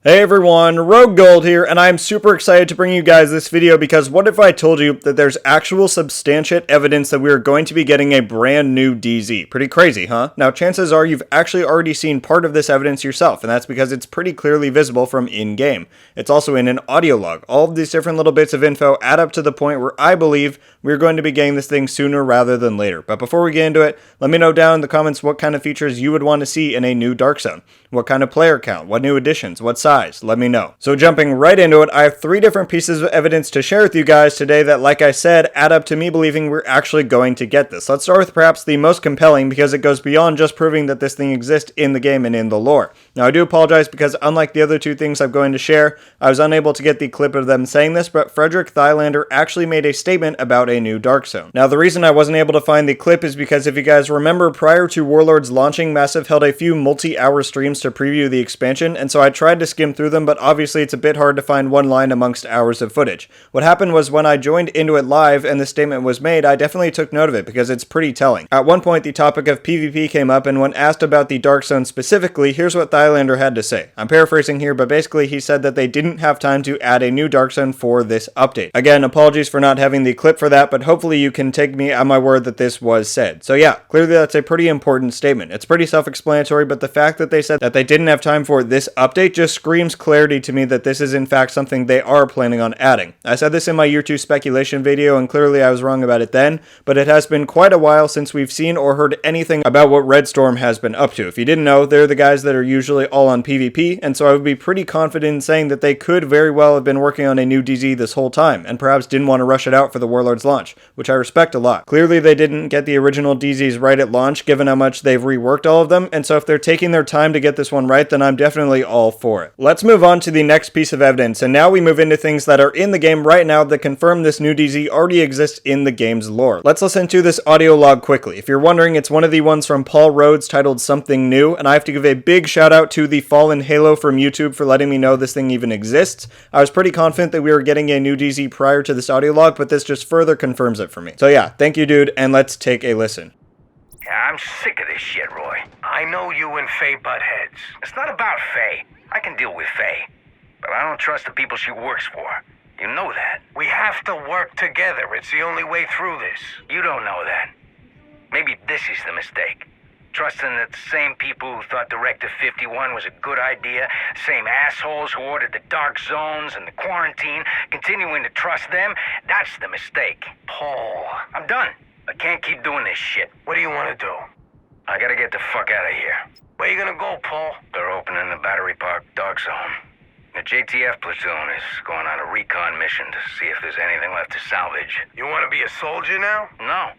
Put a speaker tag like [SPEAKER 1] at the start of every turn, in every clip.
[SPEAKER 1] Hey everyone, RogueGold here, and I'm super excited to bring you guys this video because what if I told you that there's actual substantiate evidence that we are going to be getting a brand new DZ? Pretty crazy, huh? Now chances are you've actually already seen part of this evidence yourself, and that's because it's pretty clearly visible from in-game. It's also in an audio log. All of these different little bits of info add up to the point where I believe we're going to be getting this thing sooner rather than later. But before we get into it, let me know down in the comments what kind of features you would want to see in a new Dark Zone. What kind of player count, what new additions, what size, let me know. So jumping right into it, I have 3 different pieces of evidence to share with you guys today that, like I said, add up to me believing we're actually going to get this. Let's start with perhaps the most compelling because it goes beyond just proving that this thing exists in the game and in the lore. Now I do apologize because unlike the other 2 things I'm going to share, I was unable to get the clip of them saying this, but Frederick Thylander actually made a statement about a new Dark Zone. Now the reason I wasn't able to find the clip is because if you guys remember, prior to Warlords launching, Massive held a few multi-hour streams to preview the expansion, and so I tried to skim through them, but obviously it's a bit hard to find one line amongst hours of footage. What happened was when I joined into it live and the statement was made, I definitely took note of it because it's pretty telling. At one point the topic of PvP came up, and when asked about the Dark Zone specifically, here's what Thylander had to say. I'm paraphrasing here, but basically he said that they didn't have time to add a new Dark Zone for this update. Again, apologies for not having the clip for that, but hopefully you can take me at my word that this was said. So yeah, clearly that's a pretty important statement. It's pretty self-explanatory, but the fact that they said that they didn't have time for this update just screams clarity to me that this is in fact something they are planning on adding. I said this in my year 2 speculation video, and clearly I was wrong about it then, but it has been quite a while since we've seen or heard anything about what Red Storm has been up to. If you didn't know, they're the guys that are usually all on PvP, and so I would be pretty confident in saying that they could very well have been working on a new DZ this whole time, and perhaps didn't want to rush it out for the Warlords launch, which I respect a lot. Clearly they didn't get the original DZs right at launch, given how much they've reworked all of them, and so if they're taking their time to get this one right, then I'm definitely all for it. Let's move on to the next piece of evidence, and now we move into things that are in the game right now that confirm this new DZ already exists in the game's lore. Let's listen to this audio log quickly. If you're wondering, it's one of the ones from Paul Rhodes titled Something New, and I have to give a big shout out to the Fallen Halo from YouTube for letting me know this thing even exists. I was pretty confident that we were getting a new DZ prior to this audio log, but this just further confirms it for me. So yeah, thank you dude, and let's take a listen.
[SPEAKER 2] Yeah, I'm sick of this shit, Roy. I know you and Faye butt heads. It's not about Faye. I can deal with Faye. But I don't trust the people she works for. You know that. We have to work together. It's the only way through this. You don't know that. Maybe this is the mistake. Trusting that the same people who thought Directive 51 was a good idea, same assholes who ordered the dark zones and the quarantine, continuing to trust them, that's the mistake. Paul, I'm done. I can't keep doing this shit. What do you want to do? I gotta get the fuck out of here. Where you gonna go, Paul? They're opening the Battery Park Dark Zone. The JTF platoon is going on a recon mission to see if there's anything left to salvage. You want to be a soldier now? No.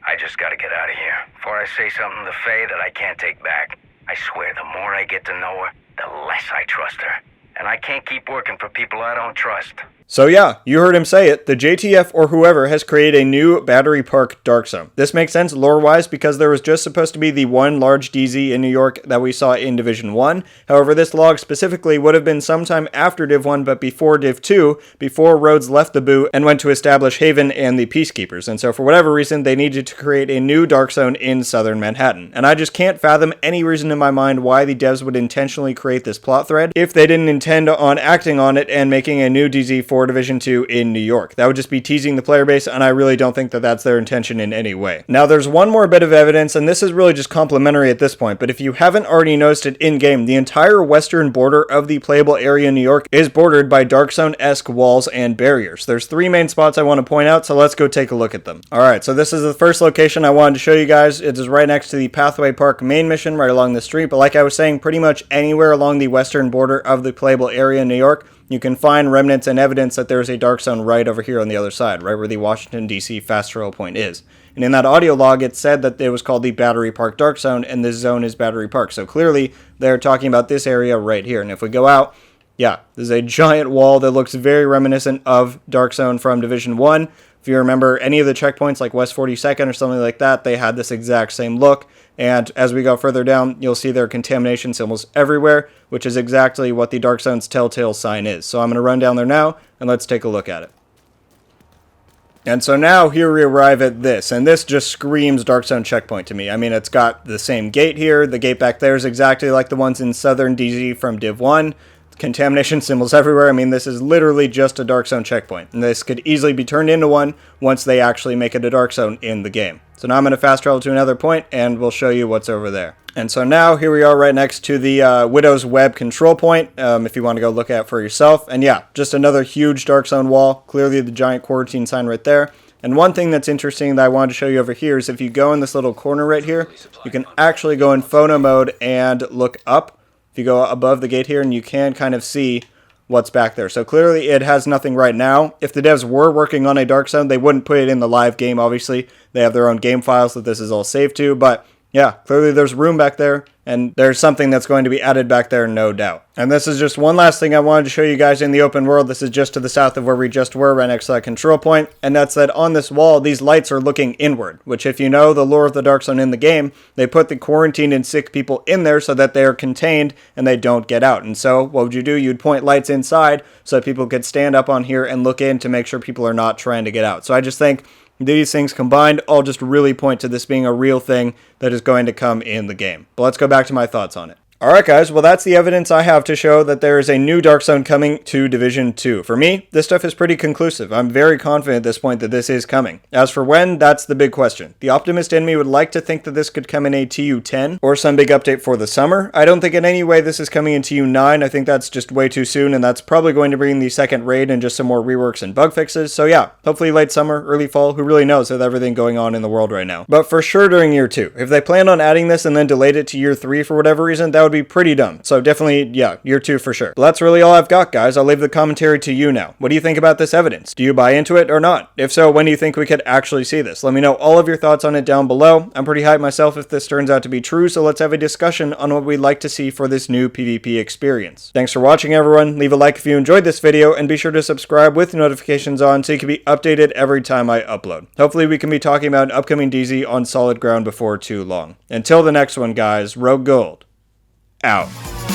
[SPEAKER 2] I just gotta get out of here before I say something to Faye that I can't take back. I swear, the more I get to know her, the less I trust her. And I can't keep working for people I don't trust.
[SPEAKER 1] So yeah, you heard him say it. The JTF or whoever has created a new Battery Park Dark Zone. This makes sense lore-wise because there was just supposed to be the one large DZ in New York that we saw in Division 1. However, this log specifically would have been sometime after Div 1 but before Div 2, before Rhodes left the boot and went to establish Haven and the Peacekeepers. And so for whatever reason, they needed to create a new Dark Zone in southern Manhattan. And I just can't fathom any reason in my mind why the devs would intentionally create this plot thread if they didn't intend on acting on it and making a new DZ for Division 2 in New York. That would just be teasing the player base, and I really don't think that that's their intention in any way. Now, there's one more bit of evidence, and this is really just complimentary at this point, but if you haven't already noticed it in-game, the entire western border of the playable area in New York is bordered by Dark Zone-esque walls and barriers. There's 3 main spots I want to point out, so let's go take a look at them. Alright, so this is the first location I wanted to show you guys. It is right next to the Pathway Park main mission, right along the street, but like I was saying, pretty much anywhere along the western border of the playable area in New York, you can find remnants and evidence that there's a Dark Zone right over here on the other side, right where the Washington, D.C. fast travel point is. And in that audio log, it said that it was called the Battery Park Dark Zone, and this zone is Battery Park. So clearly, they're talking about this area right here. And if we go out, yeah, there's a giant wall that looks very reminiscent of Dark Zone from Division 1. If you remember any of the checkpoints like West 42nd or something like that, they had this exact same look. And as we go further down, you'll see there are contamination symbols everywhere, which is exactly what the Dark Zone's telltale sign is. So I'm going to run down there now, and let's take a look at it. And so now here we arrive at this, and this just screams Dark Zone checkpoint to me. I mean, it's got the same gate here. The gate back there is exactly like the ones in Southern DZ from Div 1. contamination symbols everywhere. I mean, this is literally just a Dark Zone checkpoint, and this could easily be turned into one once they actually make it a Dark Zone in the game. So now I'm going to fast travel to another point, and we'll show you what's over there. And so now here we are right next to the Widow's Web control point, if you want to go look at it for yourself. And yeah, just another huge Dark Zone wall, clearly the giant quarantine sign right there. And one thing that's interesting that I wanted to show you over here is if you go in this little corner right here, you can actually go in photo mode and look up. If you go above the gate here, and you can kind of see what's back there. So clearly it has nothing right now. If the devs were working on a Dark Zone, they wouldn't put it in the live game, obviously. They have their own game files that this is all saved to, but yeah, clearly there's room back there, and there's something that's going to be added back there, no doubt. And this is just one last thing I wanted to show you guys in the open world. This is just to the south of where we just were, right next to that control point, and that's that on this wall, these lights are looking inward, which if you know the lore of the Dark Zone in the game, they put the quarantined and sick people in there so that they are contained and they don't get out. And so what would you do? You'd point lights inside so that people could stand up on here and look in to make sure people are not trying to get out. So I just think these things combined all just really point to this being a real thing that is going to come in the game. But let's go back to my thoughts on it. Alright guys, well that's the evidence I have to show that there is a new Dark Zone coming to Division 2. For me, this stuff is pretty conclusive. I'm very confident at this point that this is coming. As for when, that's the big question. The optimist in me would like to think that this could come in a TU10 or some big update for the summer. I don't think in any way this is coming in TU9. I think that's just way too soon, and that's probably going to bring the second raid and just some more reworks and bug fixes. So yeah, hopefully late summer, early fall, who really knows with everything going on in the world right now. But for sure during year 2. If they plan on adding this and then delayed it to year 3 for whatever reason, that would be pretty dumb. So definitely, yeah, year 2 for sure. But that's really all I've got, guys. I'll leave the commentary to you now. What do you think about this evidence? Do you buy into it or not? If so, when do you think we could actually see this? Let me know all of your thoughts on it down below. I'm pretty hyped myself if this turns out to be true, so let's have a discussion on what we'd like to see for this new PvP experience. Thanks for watching, everyone. Leave a like if you enjoyed this video, and be sure to subscribe with notifications on so you can be updated every time I upload. Hopefully we can be talking about an upcoming DZ on solid ground before too long. Until the next one, guys, RogueGold out.